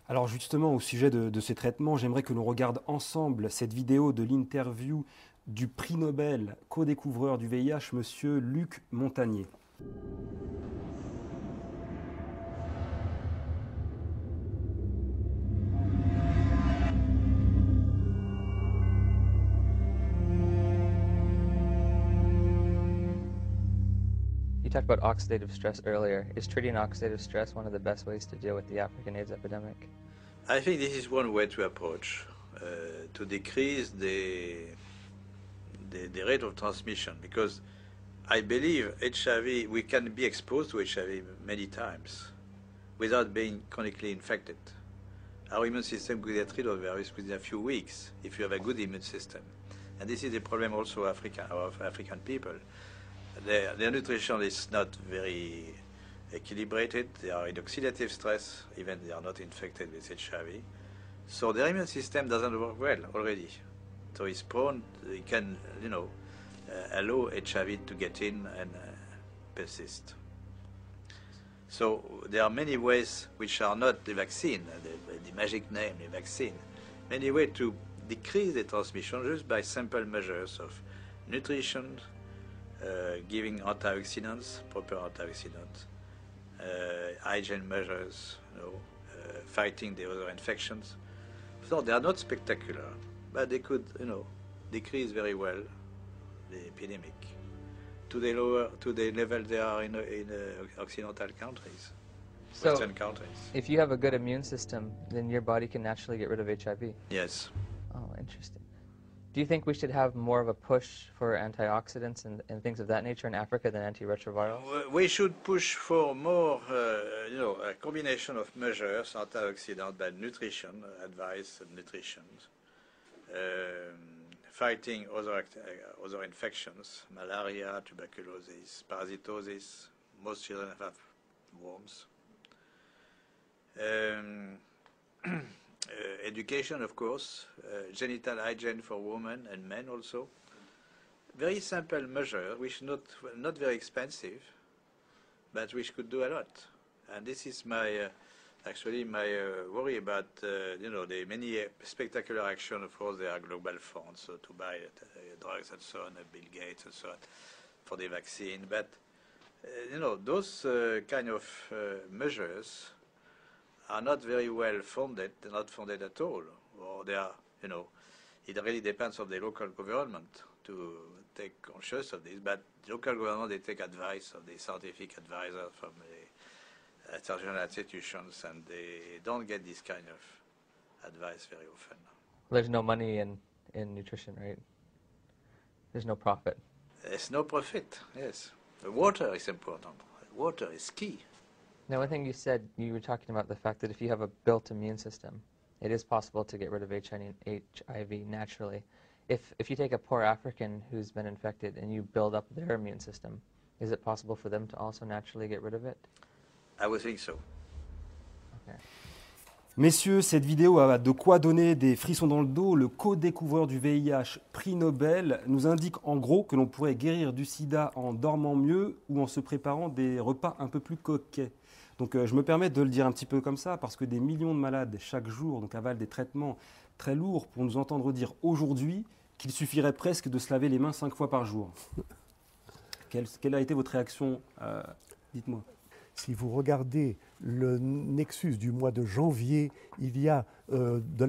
Alors justement, au sujet de ces traitements, j'aimerais que l'on regarde ensemble cette vidéo de l'interview du prix Nobel co-découvreur du VIH, monsieur Luc Montagnier. You talked about oxidative stress earlier. Is treating oxidative stress one of the best ways to deal with the African AIDS epidemic? I think this is one way to approach to decrease the rate of transmission, because I believe HIV, we can be exposed to HIV many times without being chronically infected. Our immune system could get rid of the virus within a few weeks if you have a good immune system. And this is the problem also of African people. Their nutrition is not very equilibrated. They are in oxidative stress, even they are not infected with HIV. So their immune system doesn't work well already. So it's prone, it can, allow HIV to get in and persist. So there are many ways which are not the vaccine, the magic name, the vaccine. Many ways to decrease the transmission just by simple measures of nutrition, giving antioxidants, proper antioxidants, hygiene measures, fighting the other infections. So they are not spectacular, but they could, decrease very well the epidemic to the level they are in Occidental countries, So, Western countries. if you have a good immune system, then your body can naturally get rid of HIV. Yes. Oh, interesting. Do you think we should have more of a push for antioxidants and things of that nature in Africa than antiretrovirals? We should push for more, a combination of measures, antioxidant, but nutrition, advice and nutrition, fighting other infections, malaria, tuberculosis, parasitosis. Most children have worms. Education, of course, genital hygiene for women and men also. Very simple measure, which not very expensive, but which could do a lot. And this is my worry about the many spectacular action. Of course, there are global funds to buy drugs and so on, Bill Gates and so on, for the vaccine. But those kind of measures are not very well funded. They're not funded at all, or they are. It really depends on the local government to take conscious of this. But the local government, they take advice of the scientific advisor from the international institutions, and they don't get this kind of advice very often. There's no money in nutrition, right? There's no profit. There's no profit, yes. The water is important. Water is key. Now, one thing you said, you were talking about the fact that if you have a built immune system, it is possible to get rid of HIV naturally. If you take a poor African who's been infected and you build up their immune system, is it possible for them to also naturally get rid of it? I would think so. Okay. Messieurs, cette vidéo a de quoi donner des frissons dans le dos. Le co-découvreur du VIH, prix Nobel, nous indique en gros que l'on pourrait guérir du sida en dormant mieux ou en se préparant des repas un peu plus coquets. Donc je me permets de le dire un petit peu comme ça parce que des millions de malades chaque jour avalent des traitements très lourds pour nous entendre dire aujourd'hui qu'il suffirait presque de se laver les mains 5 fois par jour. Quelle a été votre réaction Dites-moi. Si vous regardez le Nexus du mois de janvier, il y a,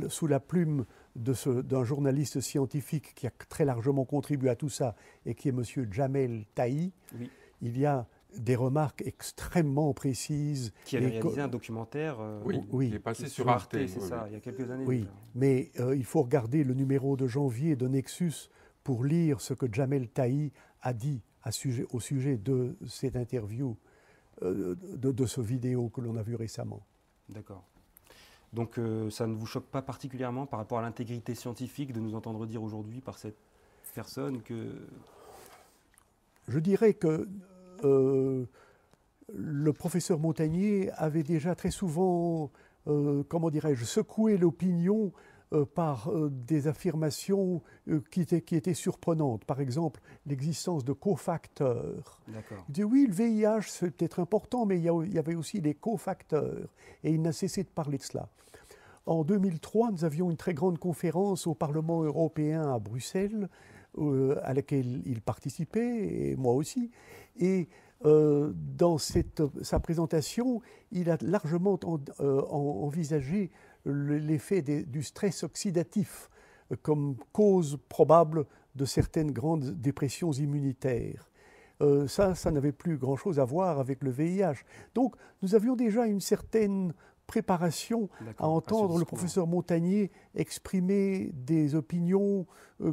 sous la plume d'un journaliste scientifique qui a très largement contribué à tout ça et qui est M. Jamel Tahi, oui. Il y a des remarques extrêmement précises. Qui avait réalisé un documentaire oui, qui est passé sur Arte. C'est ça, il y a quelques années. Oui, mais il faut regarder le numéro de janvier de Nexus pour lire ce que Jamel Tahi a dit au sujet de cette interview, de ce vidéo que l'on a vu récemment. D'accord. Donc ça ne vous choque pas particulièrement par rapport à l'intégrité scientifique de nous entendre dire aujourd'hui par cette personne que... Je dirais que le professeur Montagnier avait déjà très souvent, comment dirais-je, secoué l'opinion par des affirmations qui étaient surprenantes. Par exemple, l'existence de cofacteurs. Il dit oui, le VIH, c'est peut-être important, mais il y avait aussi des cofacteurs. Et il n'a cessé de parler de cela. En 2003, nous avions une très grande conférence au Parlement européen à Bruxelles, à laquelle il participait, et moi aussi. Et dans sa présentation, il a largement envisagé l'effet du stress oxydatif comme cause probable de certaines grandes dépressions immunitaires. Ça n'avait plus grand-chose à voir avec le VIH. Donc, nous avions déjà une certaine préparation à entendre le professeur Montagnier exprimer des opinions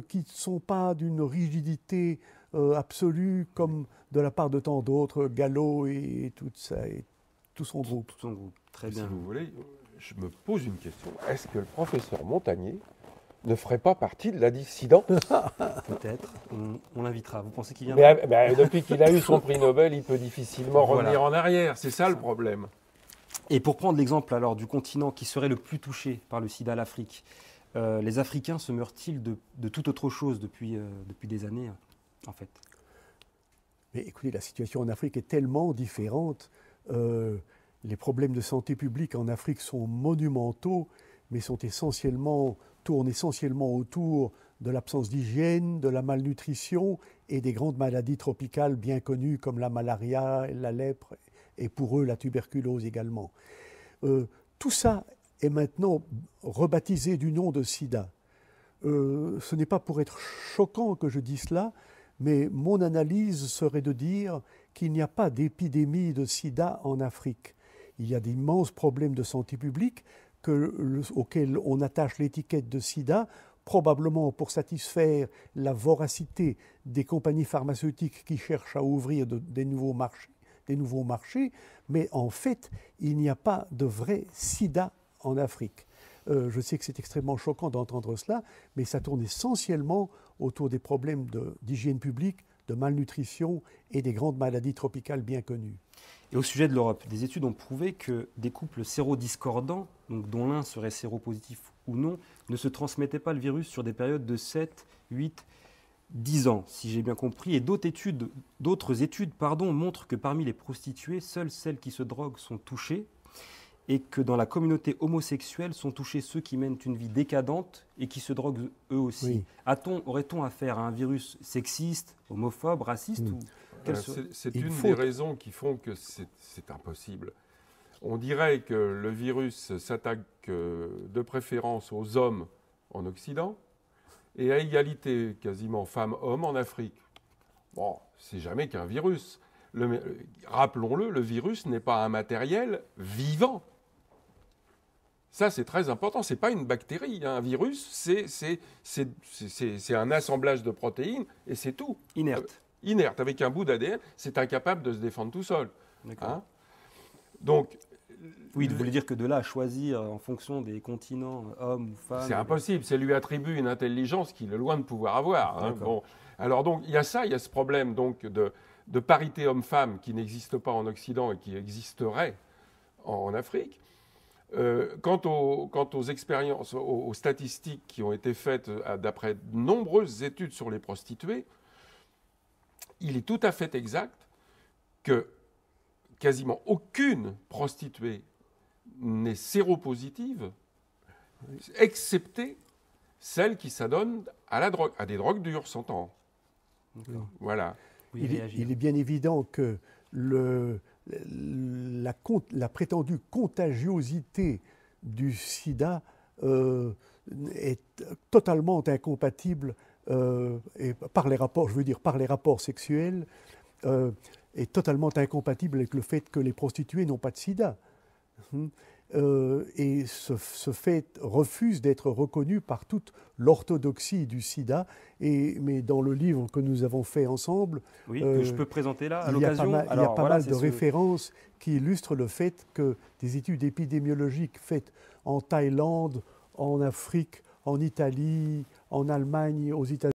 qui ne sont pas d'une rigidité absolue comme de la part de tant d'autres, Gallo et tout ça, et tout son groupe. Très bien. Si vous voulez, je me pose une question. Est-ce que le professeur Montagnier ne ferait pas partie de la dissidence? Peut-être. On l'invitera. Vous pensez qu'il viendra? Depuis qu'il a eu son prix Nobel, il peut difficilement revenir en arrière. C'est ça le problème. Et pour prendre l'exemple alors du continent qui serait le plus touché par le sida, l'Afrique, les Africains se meurent-ils de toute autre chose depuis des années, en fait? Mais écoutez, la situation en Afrique est tellement différente. Les problèmes de santé publique en Afrique sont monumentaux, mais tournent essentiellement autour de l'absence d'hygiène, de la malnutrition et des grandes maladies tropicales bien connues comme la malaria, la lèpre et pour eux la tuberculose également. Tout ça est maintenant rebaptisé du nom de sida. Ce n'est pas pour être choquant que je dis cela, mais mon analyse serait de dire qu'il n'y a pas d'épidémie de sida en Afrique. Il y a d'immenses problèmes de santé publique auxquels on attache l'étiquette de sida, probablement pour satisfaire la voracité des compagnies pharmaceutiques qui cherchent à ouvrir des nouveaux marchés, mais en fait, il n'y a pas de vrai sida en Afrique. Je sais que c'est extrêmement choquant d'entendre cela, mais ça tourne essentiellement autour des problèmes d'hygiène publique, de malnutrition et des grandes maladies tropicales bien connues. Et au sujet de l'Europe, des études ont prouvé que des couples sérodiscordants, donc dont l'un serait séropositif ou non, ne se transmettaient pas le virus sur des périodes de 7, 8, 10 ans, si j'ai bien compris. Et d'autres études montrent que parmi les prostituées, seules celles qui se droguent sont touchées, et que dans la communauté homosexuelle sont touchés ceux qui mènent une vie décadente et qui se droguent eux aussi. Oui. Aurait-on affaire à un virus sexiste, homophobe, raciste ou C'est une des raisons qui font que c'est impossible. On dirait que le virus s'attaque de préférence aux hommes en Occident et à égalité quasiment femmes-hommes en Afrique. Bon, c'est jamais qu'un virus. Rappelons-le, le virus n'est pas un matériel vivant. Ça, c'est très important. Ce n'est pas une bactérie. Un virus, c'est un assemblage de protéines et c'est tout. Inerte. Inerte. Avec un bout d'ADN, c'est incapable de se défendre tout seul. D'accord. Donc, oui, vous voulez dire que de là à choisir en fonction des continents, hommes ou femmes... C'est impossible. C'est lui attribuer une intelligence qu'il est loin de pouvoir avoir. Bon. Alors donc, il y a ce problème donc, de parité homme-femme qui n'existe pas en Occident et qui existerait en Afrique. Quant aux expériences, aux statistiques qui ont été faites d'après de nombreuses études sur les prostituées, il est tout à fait exact que quasiment aucune prostituée n'est séropositive, excepté celle qui s'adonne à la drogue, à des drogues dures, s'entend. Voilà. Oui, il est bien évident que la prétendue contagiosité du sida est totalement incompatible par les rapports sexuels, est totalement incompatible avec le fait que les prostituées n'ont pas de sida. Et ce fait refuse d'être reconnu par toute l'orthodoxie du sida. Mais dans le livre que nous avons fait ensemble, que je peux présenter là à l'occasion. Il y a pas mal de références qui illustrent le fait que des études épidémiologiques faites en Thaïlande, en Afrique, en Italie, en Allemagne, aux États-Unis,